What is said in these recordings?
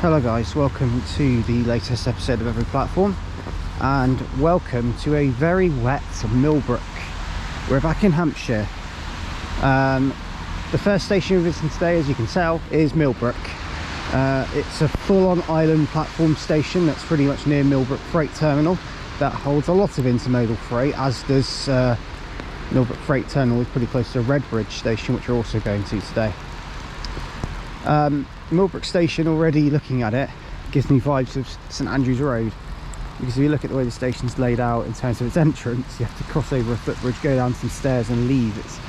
Hello guys, welcome to the latest episode of Every Platform, and welcome to a very wet Millbrook. We're back in Hampshire. The first station we're visiting today, as you can tell, is Millbrook. It's a full-on island platform station that's pretty much near Millbrook Freight Terminal that holds a lot of intermodal freight, as does Millbrook Freight Terminal is pretty close to Redbridge station, which we're also going to today. Millbrook station, already looking at it, gives me vibes of St Andrews Road, because if you look at the way the station's laid out in terms of its entrance, you have to cross over a footbridge, go down some stairs and leave. It's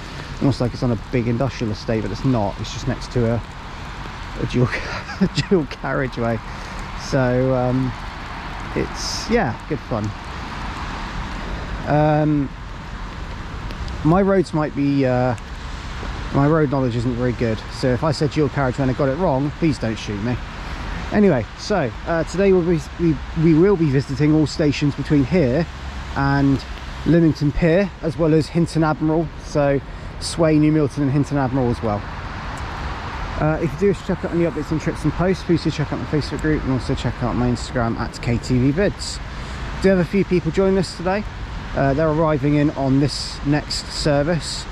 almost like it's on a big industrial estate, but it's not. It's just next to a dual carriageway. So it's, yeah, good fun. My roads might be my road knowledge isn't very good, so if I said dual carriageway and I got it wrong, please don't shoot me. Anyway, so today we will be visiting all stations between here and Lymington Pier, as well as Hinton Admiral, so Sway, New Milton and Hinton Admiral as well. If you do check out any updates on trips and posts, please do check out my Facebook group and also check out my Instagram at KTVVids. Do have a few people joining us today. They're arriving in on this next service,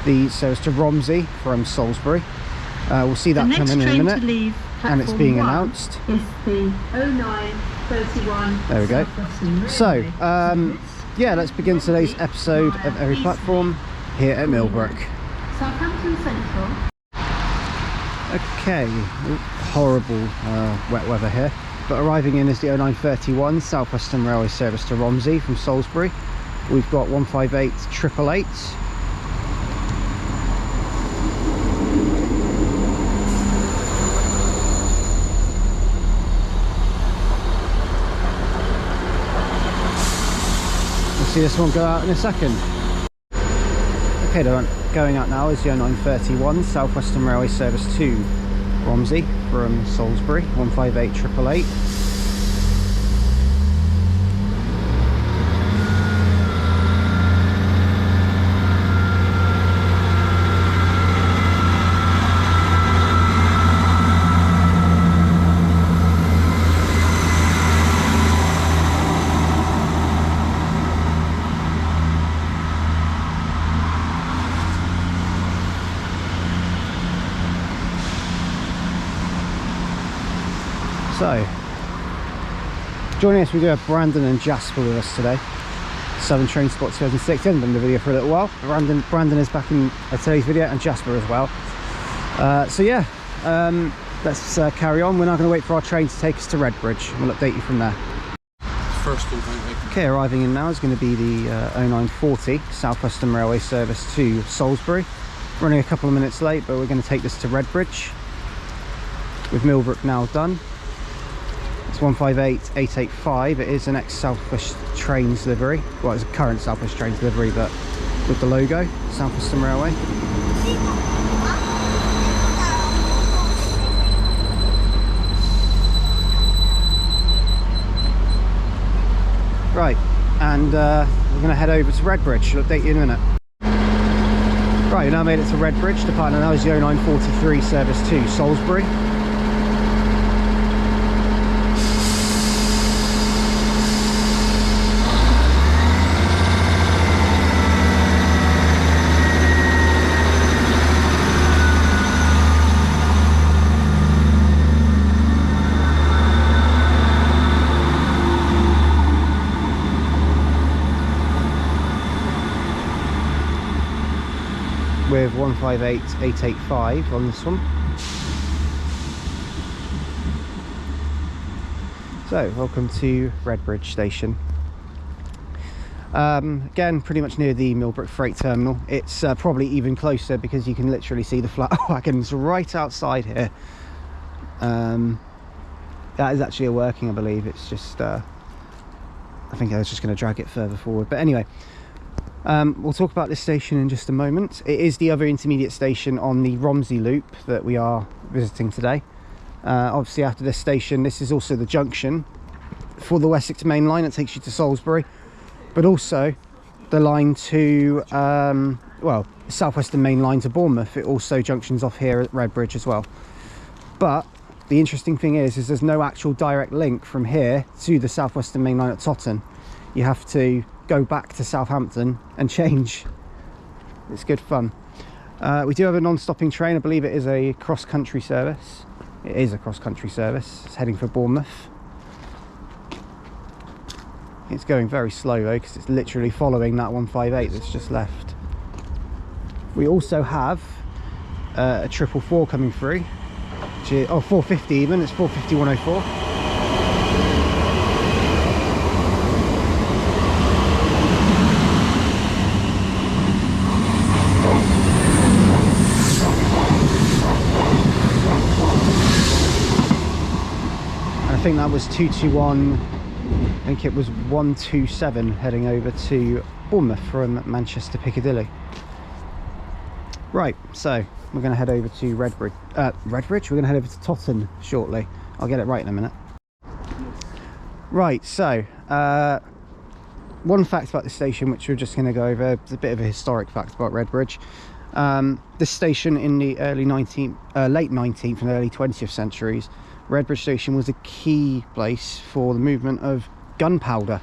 the service to Romsey from Salisbury. We'll see that come in a minute, and it's being announced. Is the 0931. There we go. So yeah, let's begin today's episode of Every Platform here at Millbrook. Southampton Central. Okay, horrible wet weather here, but arriving in is the 0931 South Western Railway service to Romsey from Salisbury. We've got 158 888. See this one go out in a second. Okay, the one going out now is the 0931 South Western Railway service to Romsey from Salisbury, 158 888. So, joining us, we do have Brandon and Jasper with us today. Southern Train Spot 2006. He hasn't done the video for a little while. Brandon is back in today's video, and Jasper as well. So yeah, let's carry on. We're now going to wait for our train to take us to Redbridge. We'll update you from there. First one, thank you. Okay, arriving in now is going to be the 0940 South Western Railway service to Salisbury. Running a couple of minutes late, but we're going to take this to Redbridge, with Millbrook now done. It's 158 885. It is an ex-South West Trains livery. Well, it's a current South West Trains livery, but with the logo, South Western Railway. Right, and we're going to head over to Redbridge. I'll update you in a minute. Right, we now made it to Redbridge. The partner now is the 0943 service to Salisbury. With 158 885 on this one. So, welcome to Redbridge station. Again, pretty much near the Millbrook Freight Terminal. It's probably even closer because you can literally see the flat wagons right outside here. That is actually a working, I believe. It's just, I think I was just going to drag it further forward. But anyway, we'll talk about this station in just a moment. It is the other intermediate station on the Romsey loop that we are visiting today. Obviously, after this station, this is also the junction for the Wessex main line that takes you to Salisbury, but also the line to well, South Western main line to Bournemouth. It also junctions off here at Redbridge as well. But the interesting thing is there's no actual direct link from here to the South Western Main Line at Totton. You have to go back to Southampton and change. It's good fun. We do have a non-stopping train. I believe it is a cross-country service. It is a cross-country service. It's heading for Bournemouth. It's going very slow though, because it's literally following that 158 that's just left. We also have a 444 coming through. 450 even. It's 450-104. I think that was 221. I think it was 127 heading over to Bournemouth from Manchester Piccadilly. Right, so we're going to head over to Redbridge. We're going to head over to Totton shortly. I'll get it right in a minute. Right, so one fact about this station, which we're just going to go over. It's a bit of a historic fact about Redbridge. This station in the late 19th and early 20th centuries, Redbridge Station was a key place for the movement of gunpowder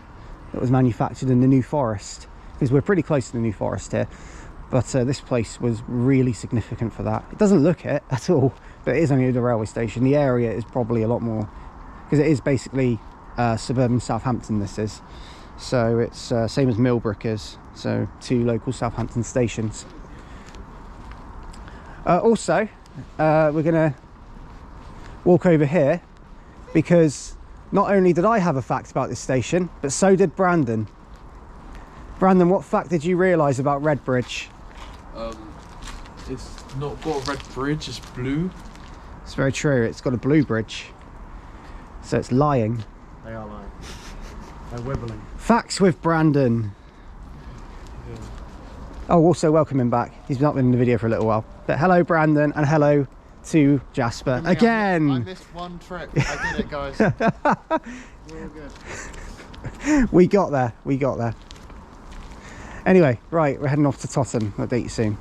that was manufactured in the New Forest, because we're pretty close to the New Forest here. But this place was really significant for that. It doesn't look it at all, but it is only the railway station. The area is probably a lot more, because it is basically suburban Southampton, this is. So it's same as Millbrook is, so 2 local Southampton stations. Also, we're going to walk over here, because not only did I have a fact about this station, but so did Brandon. Brandon, what fact did you realise about Redbridge? It's not got a red bridge, it's blue. It's very true, it's got a blue bridge. So it's lying. They are lying. They're wibbling. Facts with Brandon. Yeah. Oh, also welcome him back. He's not been in the video for a little while. But hello Brandon, and hello to Jasper again. I missed one trip. I did it, guys. We're all good. We got there. Anyway, right, we're heading off to Totton. I'll update you soon.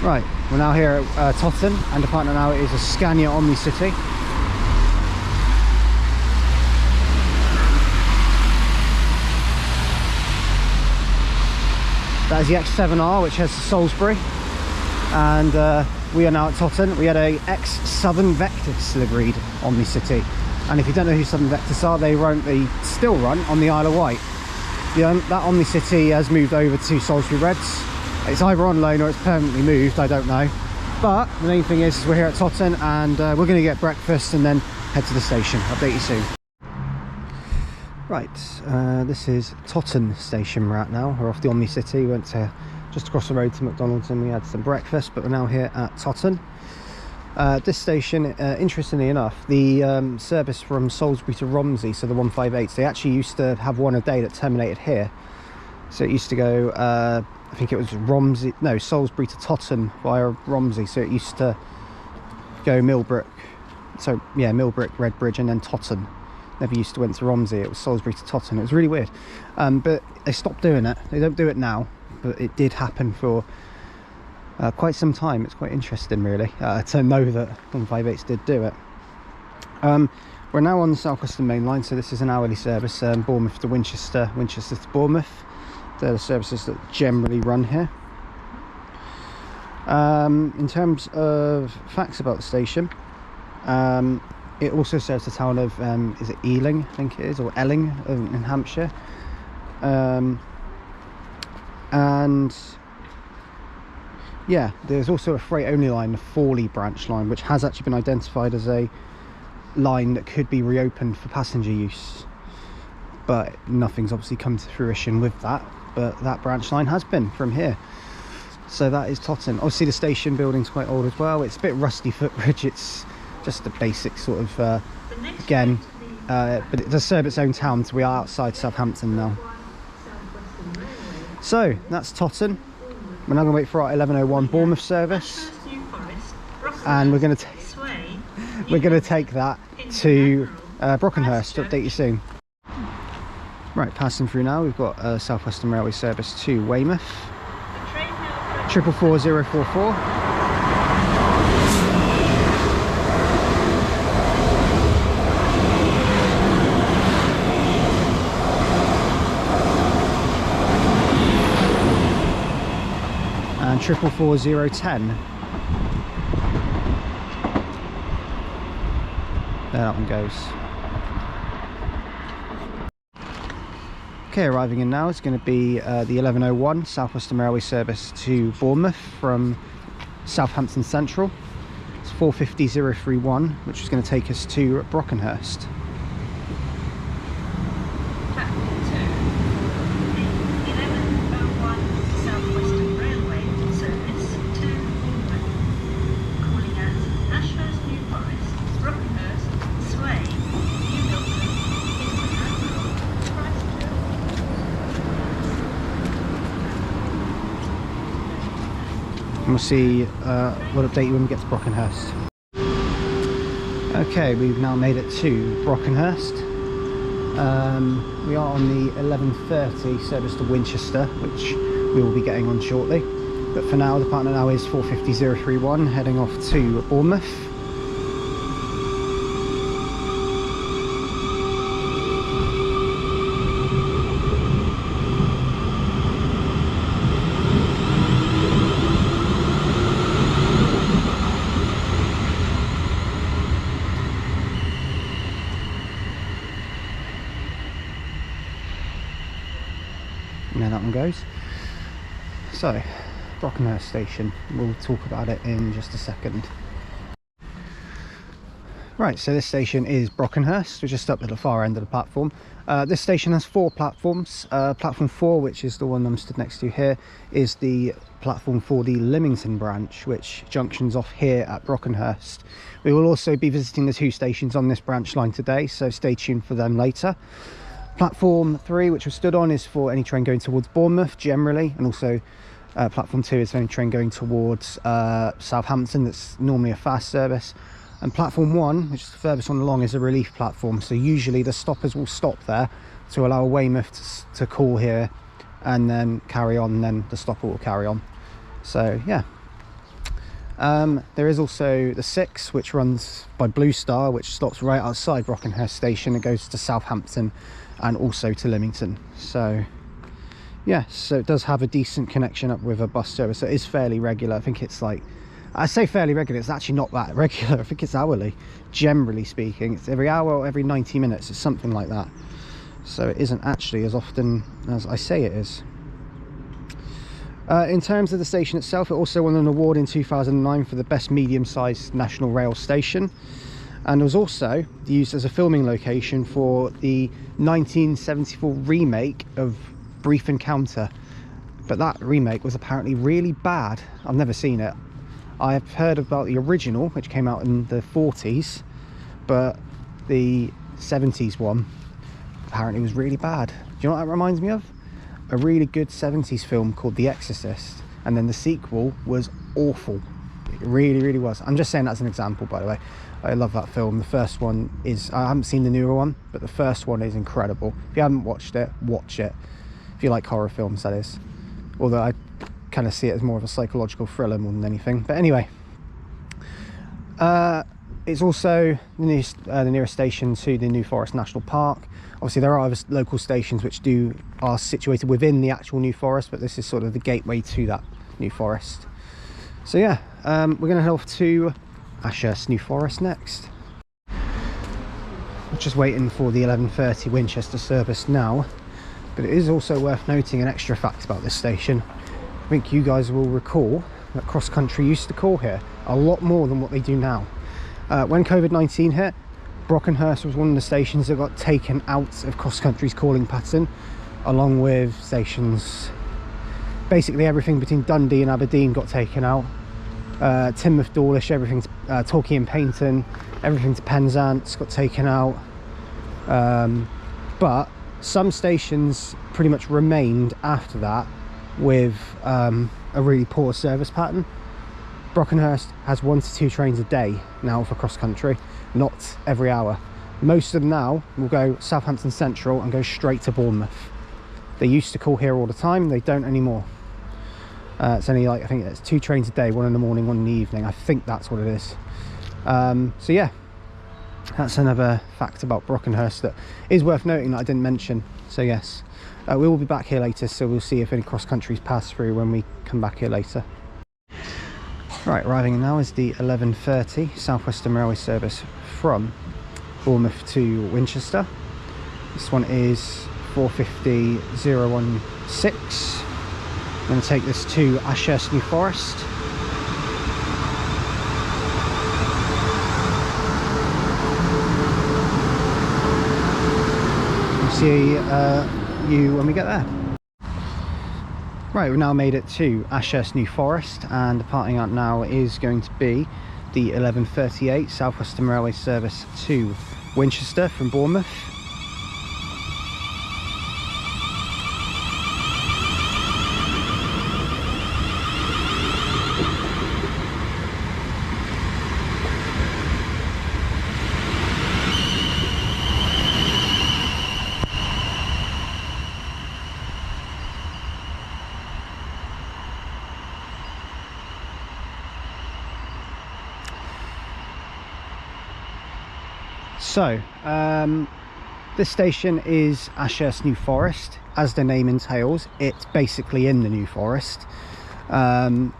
Right, we're now here at Totton, and the partner now is a Scania Omni City. That is the X7R, which has the Salisbury, and we are now at Totton. We had a ex-Southern Vectis liveried Omni City, and if you don't know who Southern Vectis are, they still run on the Isle of Wight. That Omni City has moved over to Salisbury Reds. It's either on loan or it's permanently moved, I don't know. But the main thing is we're here at Totton, and we're going to get breakfast and then head to the station. Update you soon. Right, this is Totton station we're at now. We're off the Omni City. We went to just across the road to McDonald's and we had some breakfast, but we're now here at Totton. This station, interestingly enough, the service from Salisbury to Romsey, so the 158s, they actually used to have one a day that terminated here. So it used to go, I think it was Salisbury to Totton via Romsey. So it used to go Millbrook, so yeah, Millbrook, Redbridge, and then Totton. Never used to went to Romsey. It was Salisbury to Totton. It was really weird, but they stopped doing it. They don't do it now, but it did happen for quite some time. It's quite interesting, really, to know that 158s did do it. We're now on the South Western Main Line, so this is an hourly service, Bournemouth to Winchester, Winchester to Bournemouth. They're the services that generally run here. In terms of facts about the station, it also serves the town of, is it Ealing, I think it is, or Elling in Hampshire. And yeah, there's also a freight only line, the Fawley branch line, which has actually been identified as a line that could be reopened for passenger use, but nothing's obviously come to fruition with that. But that branch line has been from here. So that is Totton. Obviously the station building's quite old as well. It's a bit rusty footbridge. It's just a basic sort of again, but it does serve its own town, so we are outside Southampton now. So that's Totton. We're now going to wait for our 11:01 Bournemouth service, and we're going to take that to Brockenhurst. To update you soon. Right, passing through now, we've got a South Western Railway service to Weymouth. 444044. 444010. There that one goes. Okay, arriving in now is going to be the 1101 South Western Railway service to Bournemouth from Southampton Central. It's 450031, which is going to take us to Brockenhurst. Platform 2. The 1101 South Western Railway service to Bournemouth. Calling at Ashurst, New Forest, Brockenhurst, Sway, New Milton, Hinton Admiral, Christchurch. And we'll see what update you when we get to Brockenhurst. Okay, we've now made it to Brockenhurst. We are on the 11:30 service to Winchester, which we will be getting on shortly. But for now, the partner now is 450031, heading off to Bournemouth. And there that one goes. So, Brockenhurst station, we'll talk about it in just a second. Right, so this station is Brockenhurst. We're just up at the far end of the platform. This station has 4 platforms. Platform 4, which is the one I'm stood next to here, is the platform for the Lymington Branch, which junctions off here at Brockenhurst. We will also be visiting the 2 stations on this branch line today, so stay tuned for them later. Platform 3, which we stood on, is for any train going towards Bournemouth generally, and also platform 2 is for any train going towards Southampton. That's normally a fast service. And platform 1, which is the furthest one along, is a relief platform, so usually the stoppers will stop there to allow Weymouth to call here and then carry on, and then the stopper will carry on. So yeah. There is also the 6, which runs by Blue Star, which stops right outside Brockenhurst station. It goes to Southampton and also to Lymington. So yes, so it does have a decent connection up with a bus service. So it is fairly regular. I think it's like, I say fairly regular, it's actually not that regular. I think it's hourly, generally speaking. It's every hour or every 90 minutes, it's something like that. So it isn't actually as often as I say it is. In terms of the station itself, it also won an award in 2009 for the best medium-sized national rail station, and was also used as a filming location for the 1974 remake of Brief Encounter. But that remake was apparently really bad. I've never seen it. I've heard about the original, which came out in the 40s, but the 70s one apparently was really bad. Do you know what that reminds me of? A really good 70s film called The Exorcist, and then the sequel was awful. It really, really was. I'm just saying that as an example, by the way. I love that film. The first one is, I haven't seen the newer one, but the first one is incredible. If you haven't watched it, watch it. If you like horror films, that is. Although I kind of see it as more of a psychological thriller more than anything. But anyway, it's also the nearest station to the New Forest National Park. Obviously there are other local stations which are situated within the actual New Forest, but this is sort of the gateway to that New Forest. So yeah, we're going to head off to Ashurst New Forest next. We're just waiting for the 11:30 Winchester service now, but it is also worth noting an extra fact about this station. I think you guys will recall that CrossCountry used to call here a lot more than what they do now. When COVID-19 hit, Brockenhurst was one of the stations that got taken out of CrossCountry's calling pattern, along with stations, basically everything between Dundee and Aberdeen got taken out. Teignmouth, Dawlish, everything to Torquay and Paignton, everything to Penzance got taken out. But some stations pretty much remained after that with a really poor service pattern. Brockenhurst has 1 to 2 trains a day now for CrossCountry, not every hour. Most of them now will go Southampton Central and go straight to Bournemouth. They used to call here all the time, they don't anymore. It's only like, I think it's 2 trains a day, 1 in the morning, 1 in the evening. I think that's what it is. So yeah, that's another fact about Brockenhurst that is worth noting that I didn't mention. So yes, we will be back here later, so we'll see if any CrossCountries pass through when we come back here later. Right, arriving now is the 11:30 South Western Railway service from Bournemouth to Winchester. This one is 450.016. I'm going to take this to Ashurst, New Forest. We'll see you when we get there. Right, we've now made it to Ashurst, New Forest, and departing out now is going to be the 11:38 South Western Railway service to Winchester from Bournemouth. So, this station is Ashurst, New Forest. As the name entails, it's basically in the New Forest, but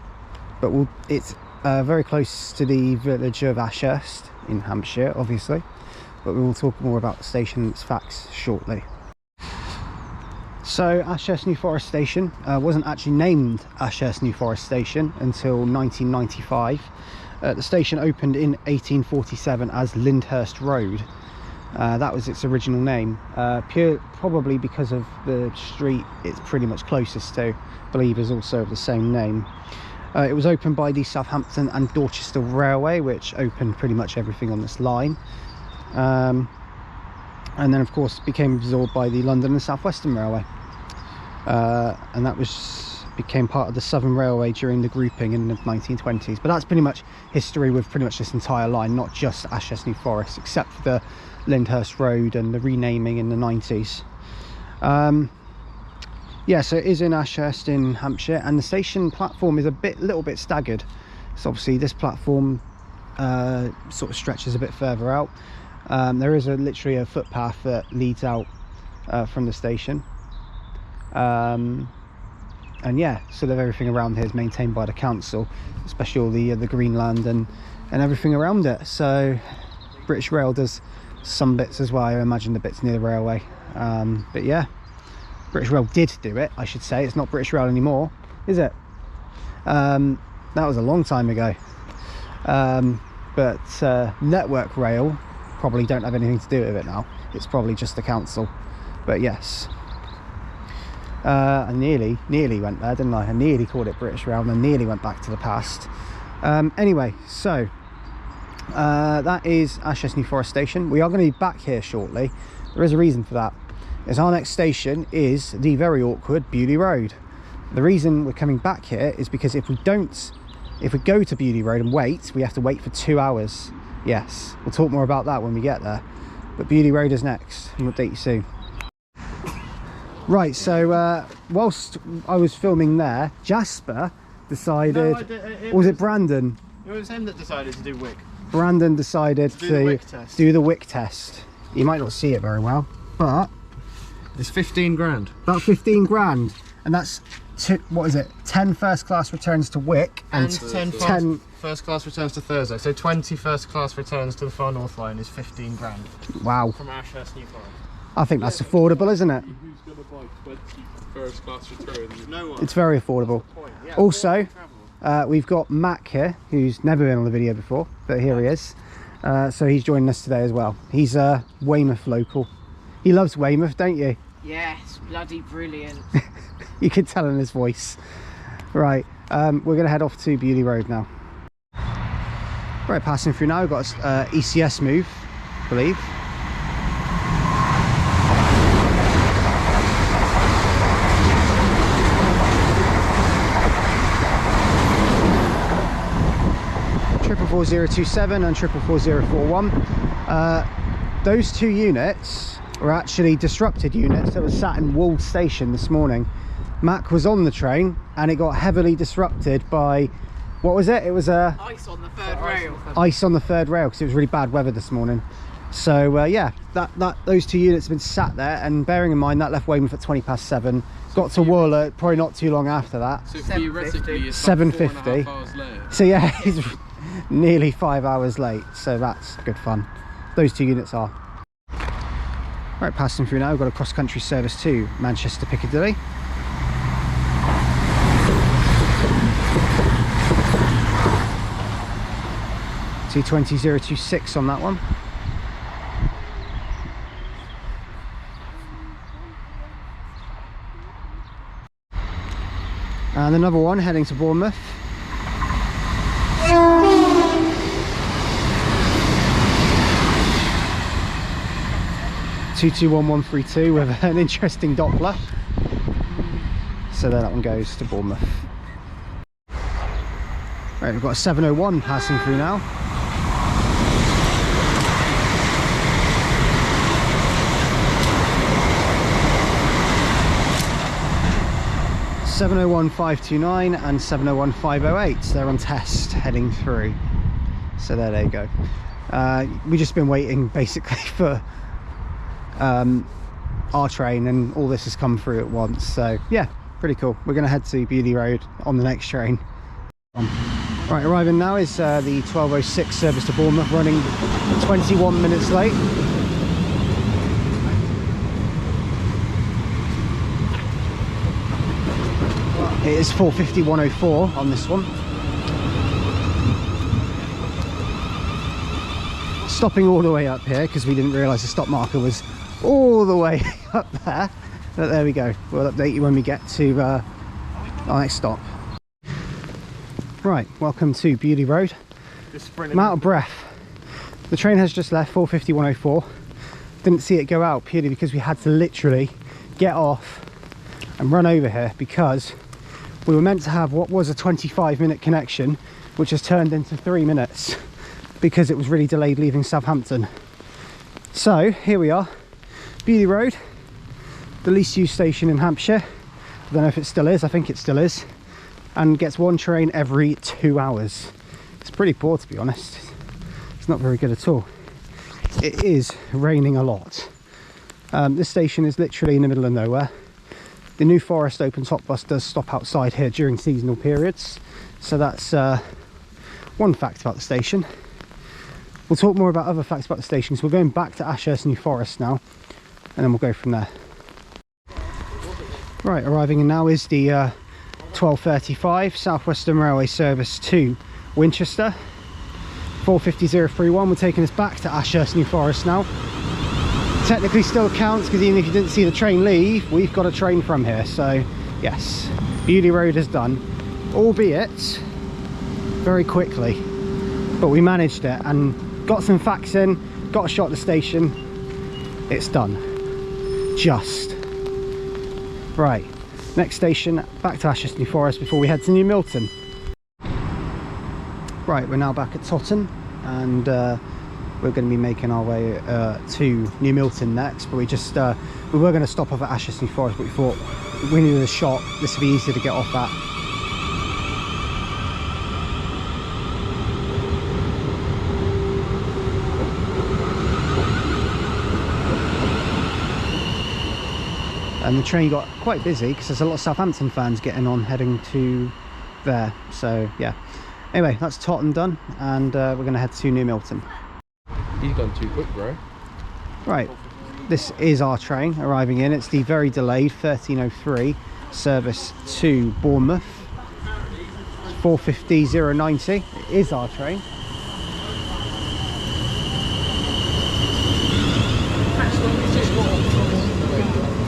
it's very close to the village of Ashurst in Hampshire, obviously, but we will talk more about the station and its facts shortly. So, Ashurst New Forest Station wasn't actually named Ashurst New Forest Station until 1995. The station opened in 1847 as Lyndhurst Road. That was its original name, probably because of the street it's pretty much closest to, I believe is also of the same name. It was opened by the Southampton and Dorchester Railway, which opened pretty much everything on this line. And then of course became absorbed by the London and South Western Railway. And that became part of the Southern Railway during the grouping in the 1920s. But that's pretty much history with pretty much this entire line, not just Ashurst New Forest, except for the Lyndhurst Road and the renaming in the 90s. Yeah, so it is in Ashurst in Hampshire, and the station platform is little bit staggered. So obviously this platform sort of stretches a bit further out. There is literally a footpath that leads out from the station. And yeah, sort of everything around here is maintained by the council, especially all the Greenland and everything around it. So British Rail does some bits as well. I imagine the bits near the railway, but yeah, British Rail did do it, I should say. It's not British Rail anymore, is it? That was a long time ago. But Network Rail probably don't have anything to do with it now. It's probably just the council. But yes, I nearly went there, didn't I? I nearly called it British Rail and I nearly went back to the past. Anyway, so that is Ashurst New Forest Station. We are going to be back here shortly. There is a reason for that, as our next station is the very awkward Beaulieu Road. The reason we're coming back here is because if we go to Beaulieu Road and wait, we have to wait for 2 hours. Yes, we'll talk more about that when we get there, but Beaulieu Road is next, and we'll update you soon. Right, so whilst I was filming there, Jasper decided, or was it Brandon? It was him that decided to do Wick. Brandon decided to do the Wick test. You might not see it very well, but it's 15 grand. About 15 grand, and that's what is it? 10 first class returns to Wick and 10 first class returns to Thursday. So 20 first class returns to the Far North Line is 15 grand. Wow. From Ashurst New Forest. I think that's affordable, isn't it? Who's going to buy 20 first class returns? No one. It's very affordable. Yeah, also, we've got Mac here, who's never been on the video before, but here he is. So he's joining us today as well. He's a Weymouth local. He loves Weymouth, don't you? Yes, bloody brilliant. You can tell in his voice. Right, we're going to head off to Beaulieu Road now. Right, passing through now, we've got ECS move, I believe. Triple 4027 and triple 4041. Those two units were actually disrupted units that were sat in Wold Station this morning. Mac was on the train and it got heavily disrupted by, what was it? It was ice on the third rail. Ice on the third rail, because it was really bad weather this morning. So yeah, those 2 units have been sat there, and bearing in mind that left Weymouth at 7:20. Got to Wooler probably not too long after that. So theoretically, it's 7:50. 4.5 hours later. So yeah, he's nearly 5 hours late. So that's good fun. Those 2 units are. Right, passing through now. We've got a cross-country service to Manchester Piccadilly. T20026 on that one. And another one heading to Bournemouth. T21132 with an interesting Doppler. So there that one goes to Bournemouth. Right, we've got a 701 passing through now. (701-529) and 701-508. They're on test heading through. So there they go. We've just been waiting basically for our train, and all this has come through at once. So yeah, pretty cool. We're going to head to Beaulieu Road on the next train. Right, arriving now is the 12:06 service to Bournemouth, running 21 minutes late. It is 4:51:04 on this one. Stopping all the way up here because we didn't realise the stop marker was all the way up there. But there we go. We'll update you when we get to our next stop. Right, welcome to Beaulieu Road. I'm out of breath. The train has just left, 4:51:04. Didn't see it go out purely because we had to literally get off and run over here because we were meant to have what was a 25-minute connection, which has turned into 3 minutes because it was really delayed leaving Southampton. So here we are, Beaulieu Road, the least used station in Hampshire. I don't know if it still is, I think it still is, and gets one train every 2 hours. It's pretty poor, to be honest. It's not very good at all. It is raining a lot. This station is literally in the middle of nowhere. The New Forest open top bus does stop outside here during seasonal periods, so that's one fact about the station. We'll talk more about other facts about the station, so we're going back to Ashurst New Forest now, and then we'll go from there. Right, arriving in now is the 12:35 South Western Railway service to Winchester. 4:50:31. We're taking us back to Ashurst New Forest now. Technically still counts because even if you didn't see the train leave, we've got a train from here. So yes, Beaulieu Road is done, albeit very quickly, but we managed it and got some facts in, got a shot at the station. It's done. Just right, next station back to Ashurst New Forest before we head to New Milton. Right, we're now back at Totton, and we're going to be making our way to New Milton next, but we were going to stop off at Ashurst New Forest, but we thought we needed a shot. This would be easier to get off at. And the train got quite busy because there's a lot of Southampton fans getting on heading to there. So yeah, anyway, that's Totton done, and we're going to head to New Milton. He's gone too quick, bro. Right, this is our train arriving in. It's the very delayed 13:03 service to Bournemouth. 4:50:90. It is our train.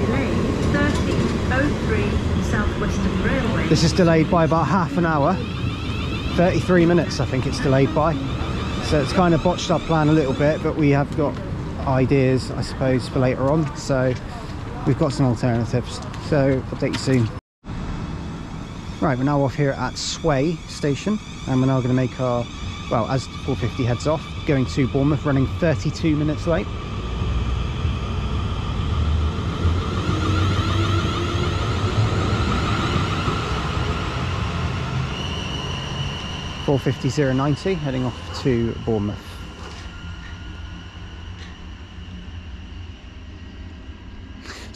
Delay 13:03 South Western Railway. This is delayed by about half an hour. 33 minutes I think it's delayed by. So it's kind of botched our plan a little bit, but we have got ideas, I suppose, for later on. So we've got some alternatives. So update you soon. Right, we're now off here at Sway Station, and we're now going to make our, well, as 4:50 heads off, going to Bournemouth, running 32 minutes late. (4:50:90) heading off to Bournemouth.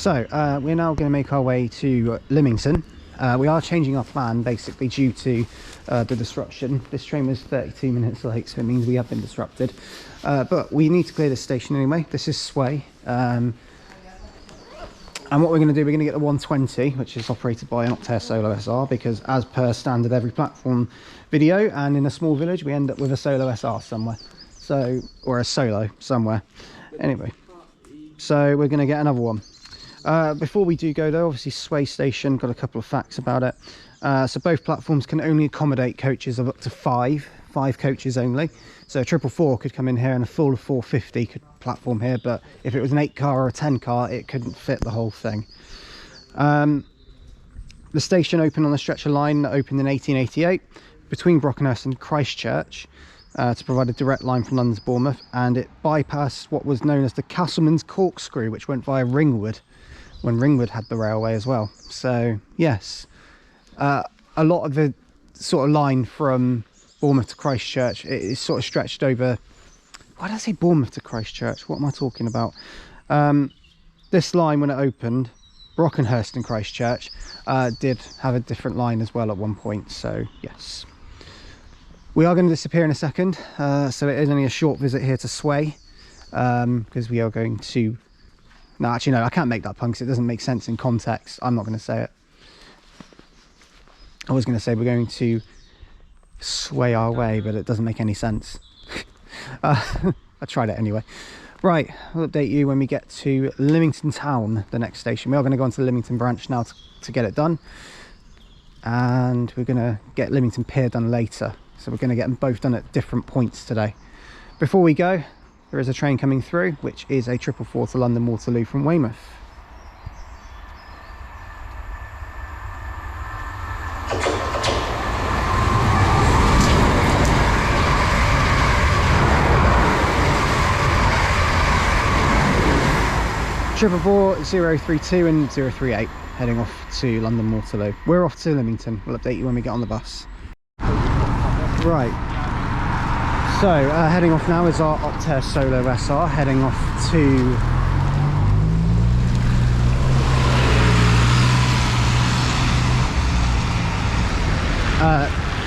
So we're now going to make our way to Lymington. We are changing our plan basically due to the disruption. This train was 32 minutes late, so it means we have been disrupted. But we need to clear this station anyway. This is Sway. And what we're going to do, we're going to get the 120, which is operated by an Optare Solo SR, because as per standard every platform video, and in a small village, we end up with a Solo SR somewhere. So, or a Solo somewhere. Anyway, so we're going to get another one. Before we do go though, obviously Sway Station, got a couple of facts about it. So both platforms can only accommodate coaches of up to five coaches only. So a 444 could come in here and a full 450 could platform here, but if it was an 8 car or a 10 car, it couldn't fit the whole thing. The station opened on the stretcher line that opened in 1888 between Brockenhurst and Christchurch to provide a direct line from London to Bournemouth, and it bypassed what was known as the Castleman's Corkscrew, which went via Ringwood when Ringwood had the railway as well. So yes, a lot of the sort of line from Bournemouth to Christchurch, it is sort of stretched over. Why did I say Bournemouth to Christchurch? What am I talking about? This line, when it opened, Brockenhurst and Christchurch, did have a different line as well at one point. So yes, we are going to disappear in a second. So it is only a short visit here to Sway, because we are going to... No, actually no, I can't make that pun because it doesn't make sense in context. I'm not going to say it. I was going to say we're going to sway our way, but it doesn't make any sense. I tried it anyway. Right, I'll update you when we get to Lymington Town, the next station. We are going to go on to the Lymington Branch now to get it done, and we're going to get Lymington Pier done later. So we're going to get them both done at different points today. Before we go, there is a train coming through, which is a 444 to London Waterloo from Weymouth. Triple 032 and 038 heading off to London Waterloo. We're off to Lymington. We'll update you when we get on the bus. Right, so heading off now is our Optare Solo SR, heading off to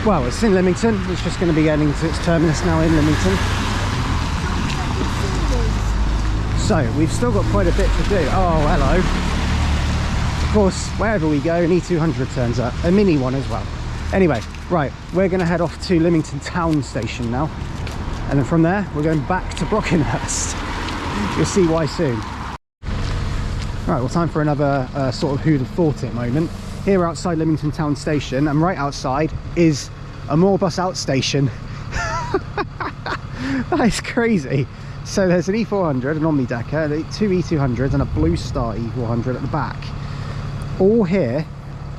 well, it's in Lymington. It's just going to be getting to its terminus now in Lymington. So we've still got quite a bit to do. Oh, hello. Of course, wherever we go, an E200 turns up, a mini one as well. Anyway, right, we're going to head off to Lymington Town Station now, and then from there we're going back to Brockenhurst. You'll see why soon. Right, well, time for another sort of who'd have thought it moment. Here outside Lymington Town Station, and right outside is a Moorbus outstation. That is crazy. So there's an E400, an Omnidecker, 2 E200s and a Blue Star E400 at the back. All here,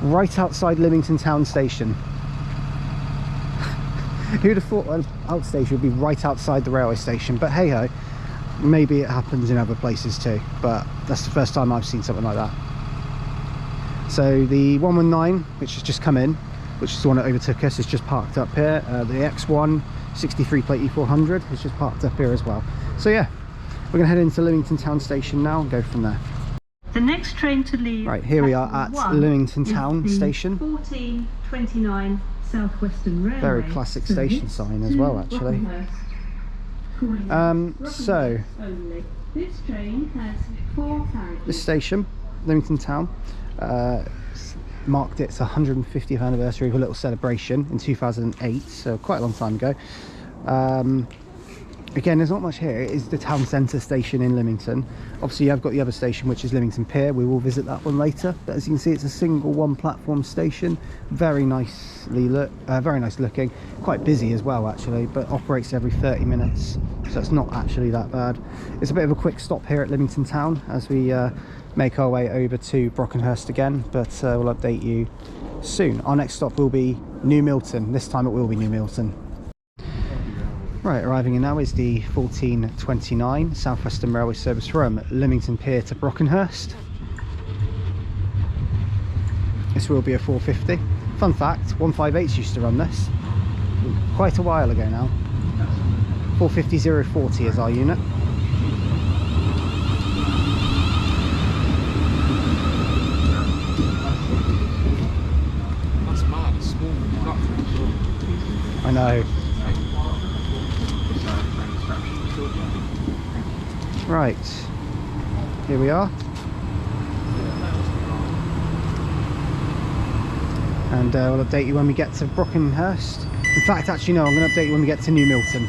right outside Lymington Town Station. Who'd have thought an outstation would be right outside the railway station? But hey ho, maybe it happens in other places too. But that's the first time I've seen something like that. So the 119, which has just come in, which is the one that overtook us, is just parked up here. The X1 63 plate E400 is just parked up here as well. So yeah, we're going to head into Lymington Town Station now and go from there. The next train to leave. Right, here we are at Lymington Town Station. 1429 Southwestern Railway. Very classic station sign as well, actually. So this train has 4 carriages. This station, Lymington Town, marked its 150th anniversary with a little celebration in 2008, so quite a long time ago. Again, there's not much here. It is the town centre station in Lymington. Obviously, you have got the other station, which is Lymington Pier. We will visit that one later. But as you can see, it's a single one platform station. Very nice looking. Quite busy as well, actually, but operates every 30 minutes. So it's not actually that bad. It's a bit of a quick stop here at Lymington Town as we make our way over to Brockenhurst again, but we'll update you soon. Our next stop will be New Milton. This time it will be New Milton. Right, arriving in now is the 1429 Southwestern Railway service from Lymington Pier to Brockenhurst. This will be a 450. Fun fact, 158s used to run this quite a while ago now. 450-040 is our unit. I know. Right, here we are. And we'll update you when we get to Brockenhurst. In fact, actually no, I'm going to update you when we get to New Milton.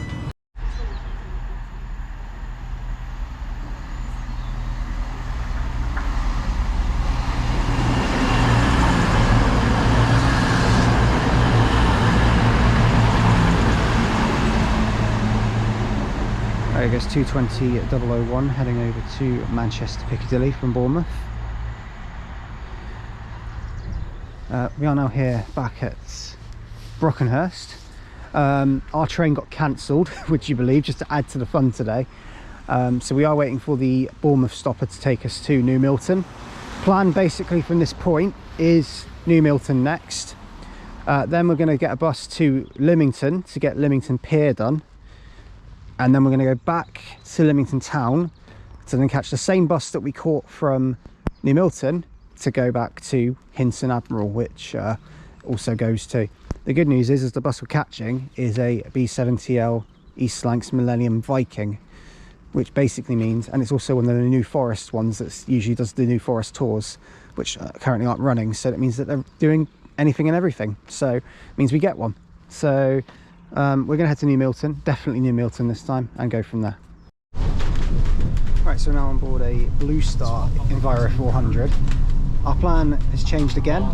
There goes 220-001 heading over to Manchester Piccadilly from Bournemouth. We are now here back at Brockenhurst. Our train got cancelled, would you believe, just to add to the fun today. So we are waiting for the Bournemouth stopper to take us to New Milton. Plan basically from this point is New Milton next. Then we're going to get a bus to Lymington to get Lymington Pier done. And then we're going to go back to Lymington Town to then catch the same bus that we caught from New Milton to go back to Hinton Admiral, which also goes to. The good news is the bus we're catching is a B70L East Lancs Millennium Viking, which basically means, and it's also one of the New Forest ones that usually does the New Forest tours, which currently aren't running, so it means that they're doing anything and everything, so it means we get one. So we're going to head to New Milton, definitely New Milton this time, and go from there. Right, so now on board a Blue Star Enviro 400. Our plan has changed again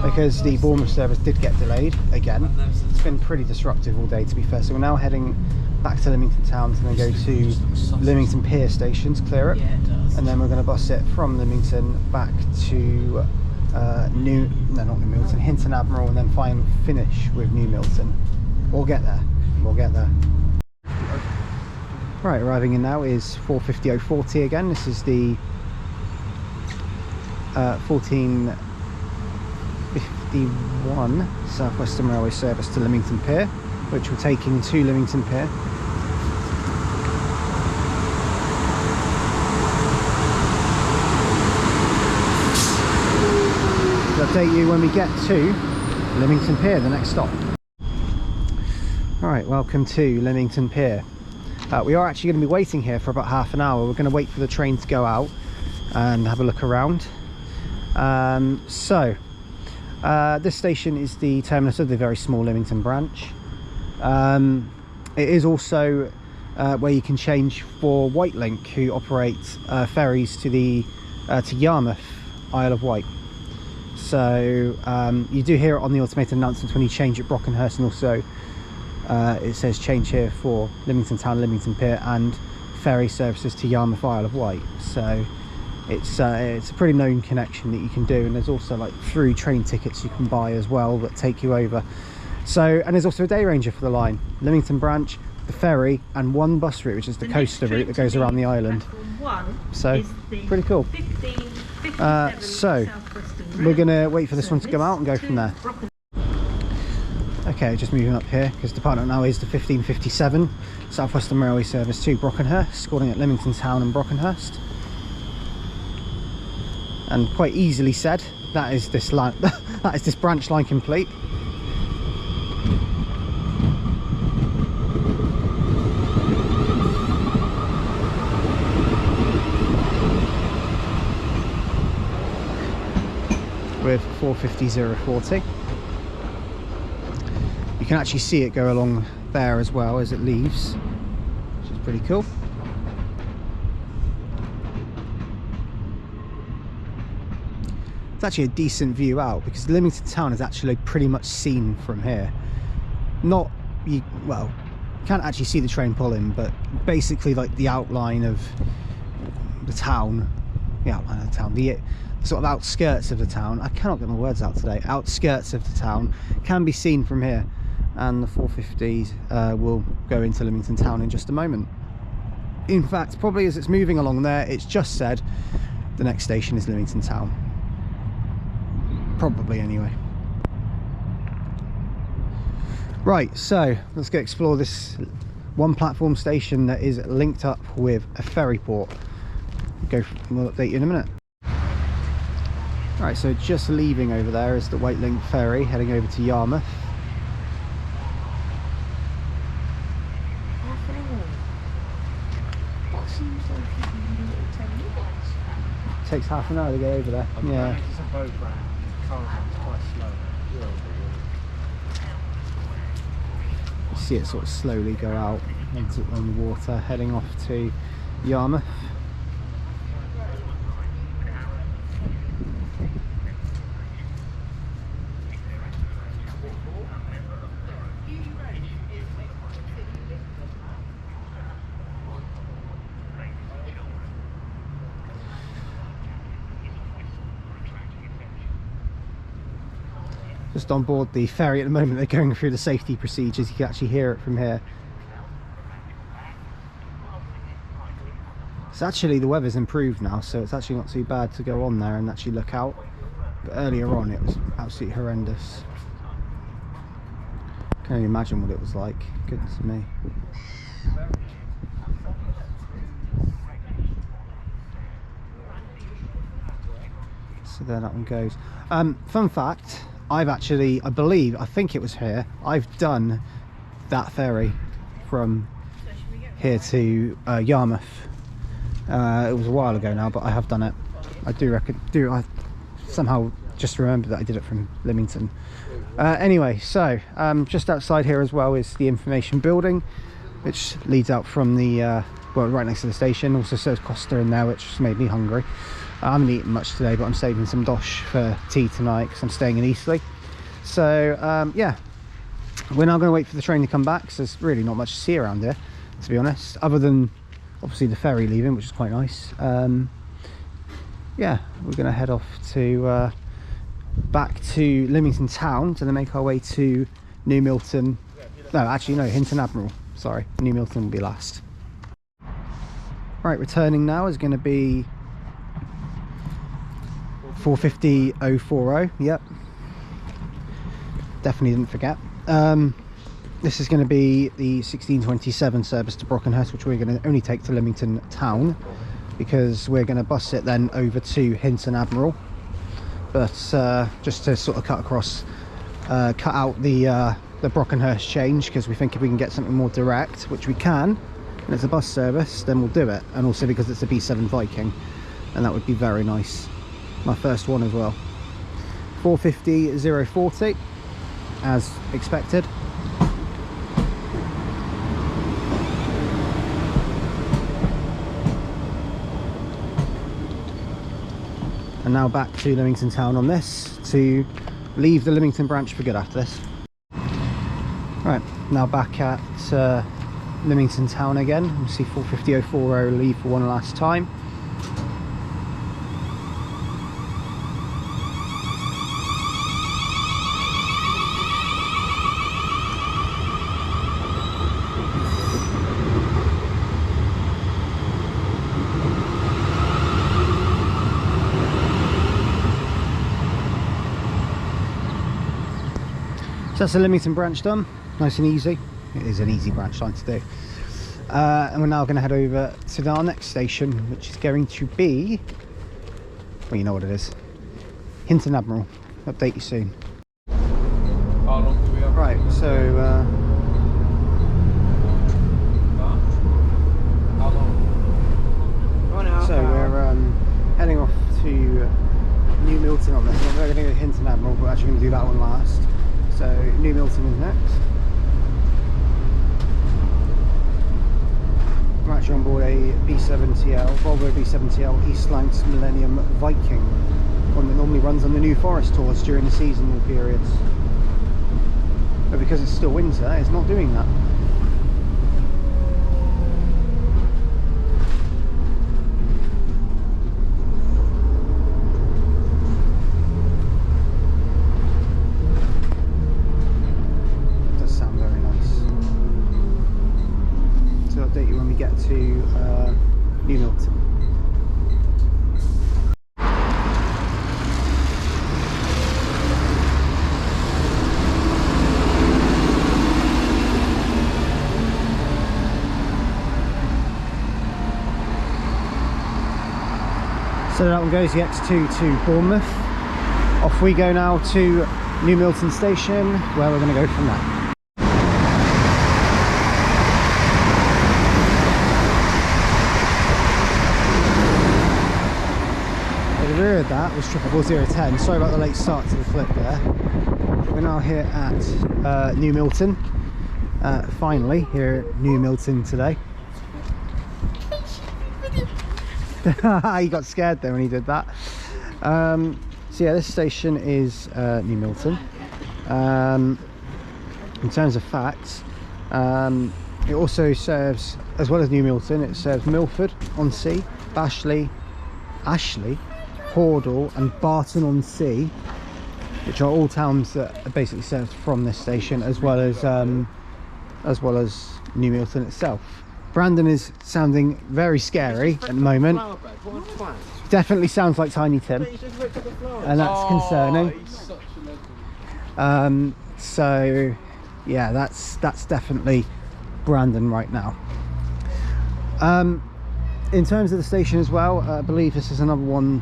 because the Bournemouth service did get delayed again. It's been pretty disruptive all day, to be fair. So we're now heading back to Lymington Town to then go to Lymington Pier station to clear it, and then we're going to bus it from Lymington back to Hinton Admiral, and then finish with New Milton. We'll get there. We'll get there. Right, arriving in now is 450-040 again. This is the 1451 South Western Railway service to Lymington Pier, which we're taking to Lymington Pier. We'll update you when we get to Lymington Pier, the next stop. Alright, welcome to Lymington Pier. We are actually going to be waiting here for about half an hour. We're going to wait for the train to go out and have a look around. This station is the terminus of the very small Lymington Branch. It is also where you can change for Whitelink, who operate ferries to to Yarmouth, Isle of Wight. So you do hear it on the automated announcements when you change at Brockenhurst, and also it says change here for Lymington Town, Lymington Pier, and ferry services to Yarmouth, Isle of Wight. So it's a pretty known connection that you can do, and there's also like through train tickets you can buy as well that take you over. So, and there's also a day ranger for the line, Lymington Branch, the ferry, and one bus route, which is the coaster route that goes around the island. So pretty cool. So we're gonna wait for this one to come out and go from there. Okay, just moving up here because the partner now is the 1557 South Western Railway service to Brockenhurst, calling at Lymington Town and Brockenhurst. And quite easily said, that is this line, that is this branch line complete. With 450-040. You can actually see it go along there as well as it leaves, which is pretty cool. It's actually a decent view out because Lymington Town is actually pretty much seen from here. Well, you can't actually see the train pulling, but basically like the outline of the town, the sort of outskirts of the town. I cannot get my words out today. Outskirts of the town can be seen from here, and the 450s will go into Lymington Town in just a moment. In fact, probably as it's moving along there, it's just said the next station is Lymington Town. Probably anyway. Right, so let's go explore this one platform station that is linked up with a ferry port. We'll update you in a minute. Right, so just leaving over there is the Whitelink ferry heading over to Yarmouth. seems like it can be 10 minutes. Takes half an hour to get over there. Yeah. It's a boat brand. Car runs quite slow. You see it sort of slowly go out on the water, heading off to Yarmouth. Just on board the ferry at the moment, they're going through the safety procedures. You can actually hear it from here. It's actually, the weather's improved now, so it's actually not too bad to go on there and actually look out. But earlier on it was absolutely horrendous. Can only imagine what it was like. Goodness me. So there that one goes. Fun fact, I think it was here, I've done that ferry from here to Yarmouth. It was a while ago now, but I have done it. I somehow just remembered that I did it from Lymington. Anyway, so just outside here as well is the information building, which leads out from the well, right next to the station. Also says Costa in there, which just made me hungry. I haven't eaten much today, but I'm saving some dosh for tea tonight because I'm staying in Eastleigh. So yeah, we're now going to wait for the train to come back, because there's really not much to see around here, to be honest, other than obviously the ferry leaving, which is quite nice. Yeah, we're going to head off to back to Lymington town to then make our way to New Milton. No, actually no, Hinton Admiral, sorry. New Milton will be last. Right, returning now is going to be 450-040. Yep, definitely didn't forget. This is going to be the 1627 service to Brockenhurst, which we're going to only take to Lymington town, because we're going to bus it then over to Hinton Admiral. But just to sort of cut out the Brockenhurst change, because we think if we can get something more direct, which we can, and it's a bus service, then we'll do it. And also because it's a B7 Viking, and that would be very nice. My first one as well. 450-040 as expected. And now back to Lymington town on this, to leave the Lymington branch for good after this. Right, now back at Lymington town again. You see 450-040 leave for one last time. So that's the Lymington branch done, nice and easy. It is an easy branch line to do. And we're now going to head over to our next station, which is going to be, well, you know what it is, Hinton Admiral. Update you soon. How long do we have? Right, so How long? 1 hour. so we're heading off to New Milton on this one. We're going to go to Hinton Admiral, but we're actually going to do that one last. So New Milton is next. We're actually on board a B7TL, Volvo B7TL East Lancs Millennium Viking, one that normally runs on the New Forest tours during the seasonal periods. But because it's still winter, it's not doing that. Update you when we get to New Milton. So that one goes the X2 to Bournemouth. Off we go now to New Milton station, where we're going to go from there. that was 44010. Sorry about the late start to the clip there. We're now here at New Milton. Finally here at New Milton today. He got scared there when he did that. So yeah, this station is New Milton. In terms of facts, it also serves, as well as New Milton, it serves Milford-on-Sea, Ashley, Hordle and Barton-on-Sea, which are all towns that are basically served from this station, as well as New Milton itself. Brandon is sounding very scary at the moment. Definitely sounds like Tiny Tim, and that's concerning. He's such a legend. So yeah, that's definitely Brandon right now. In terms of the station as well, I believe this is another one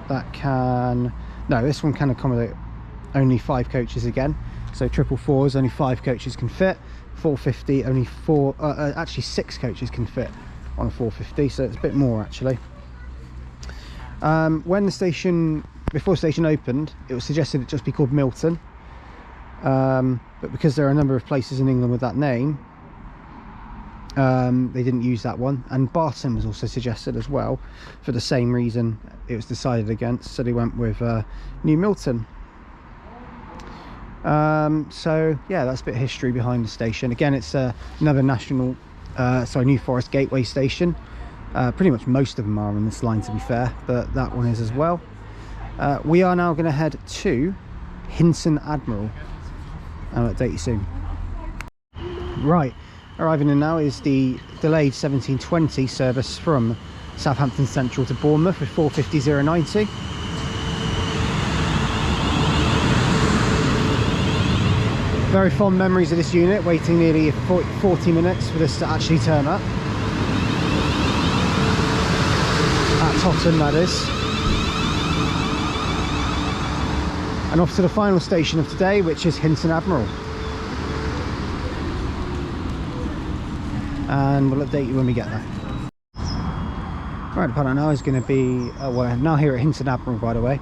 that can, no, this one can accommodate only 5 coaches again. So 444s, only 5 coaches can fit. 450, only 4, actually 6 coaches can fit on a 450, so it's a bit more actually. When the station, before the station opened, it was suggested it just be called Milton, but because there are a number of places in England with that name, they didn't use that one. And Barton was also suggested as well, for the same reason it was decided against, so they went with New Milton. So yeah, that's a bit of history behind the station. Again, it's another New Forest Gateway station. Pretty much most of them are on this line, to be fair, but that one is as well. We are now going to head to Hinton Admiral. I'll update you soon. Right, arriving in now is the delayed 1720 service from Southampton Central to Bournemouth with 450-090. Very fond memories of this unit, waiting nearly 40 minutes for this to actually turn up. At Totton, that is. And off to the final station of today, which is Hinton Admiral. And we'll update you when we get there. Right, the partner now is going to be, we're now here at Hinton Admiral, by the way.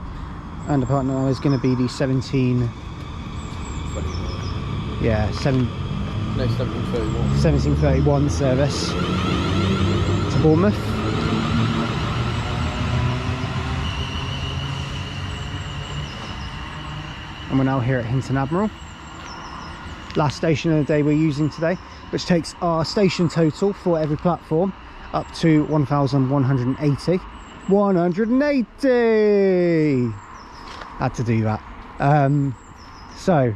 And the partner now is going to be the 1731 service to Bournemouth. And we're now here at Hinton Admiral. Last station of the day we're using today, which takes our station total for every platform up to 1,180. 180! Had to do that. So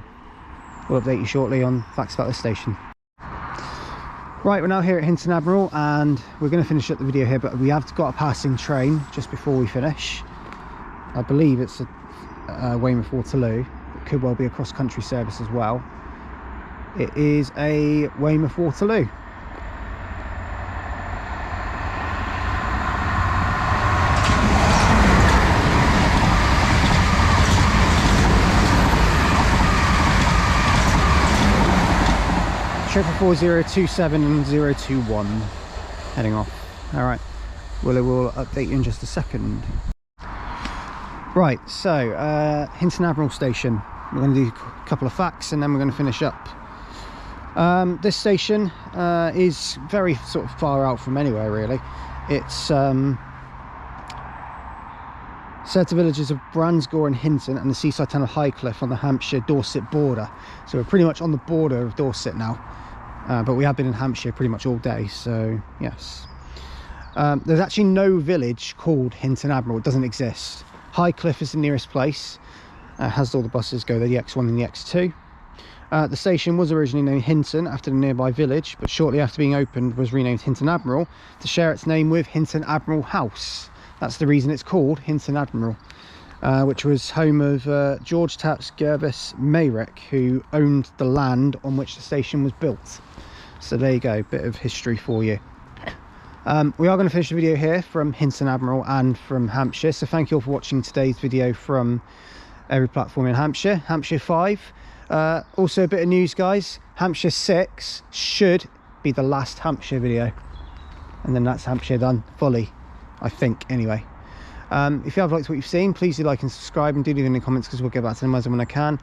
we'll update you shortly on facts about this station. Right, we're now here at Hinton Admiral and we're going to finish up the video here, but we have got a passing train just before we finish. I believe it's a Weymouth Waterloo. It could well be a cross-country service as well. It is a Weymouth Waterloo. Triple 4027 and 021 heading off. All right, we'll update you in just a second. Right, so Hinton Admiral station. We're going to do a couple of facts and then we're going to finish up. This station is very sort of far out from anywhere really. It's served the villages of Bransgore and Hinton and the seaside town of Highcliffe on the Hampshire-Dorset border. So we're pretty much on the border of Dorset now, but we have been in Hampshire pretty much all day, so yes. There's actually no village called Hinton Admiral. It doesn't exist. Highcliffe is the nearest place. Has all the buses go there, the X1 and the X2. The station was originally named Hinton after the nearby village, but shortly after being opened was renamed Hinton Admiral to share its name with Hinton Admiral House. That's the reason it's called Hinton Admiral, which was home of George Taps Gervis Mayrick, who owned the land on which the station was built. So there you go, bit of history for you. We are going to finish the video here from Hinton Admiral and from Hampshire, so thank you all for watching today's video from every platform in Hampshire. Hampshire 5. Also a bit of news, guys. Hampshire 6 should be the last Hampshire video, and then that's Hampshire done fully, I think, anyway. If you have liked what you've seen, please do like and subscribe, and do leave in the comments, because we'll get back to them as and when I can.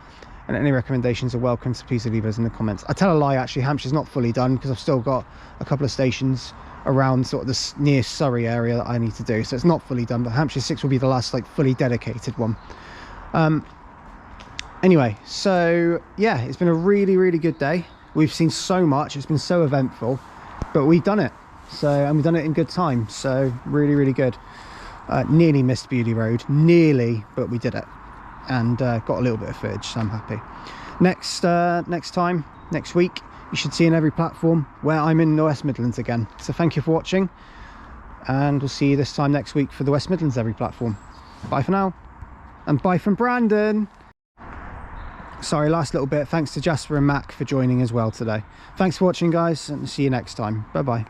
And any recommendations are welcome, so please do leave those in the comments. I tell a lie, actually, Hampshire's not fully done, because I've still got a couple of stations around sort of the near Surrey area that I need to do, so it's not fully done, but Hampshire 6 will be the last like fully dedicated one. Anyway, so yeah, it's been a really good day. We've seen so much, it's been so eventful, but we've done it. And we've done it in good time, so really good. Nearly missed Beauty Road, nearly, but we did it, and got a little bit of footage, so I'm happy. Next week, you should see in every platform where I'm in the West Midlands again. So thank you for watching, and we'll see you this time next week for the West Midlands every platform. Bye for now, and bye from Brandon. Sorry, last little bit. Thanks to Jasper and Mac for joining as well today. Thanks for watching, guys, and see you next time. Bye bye.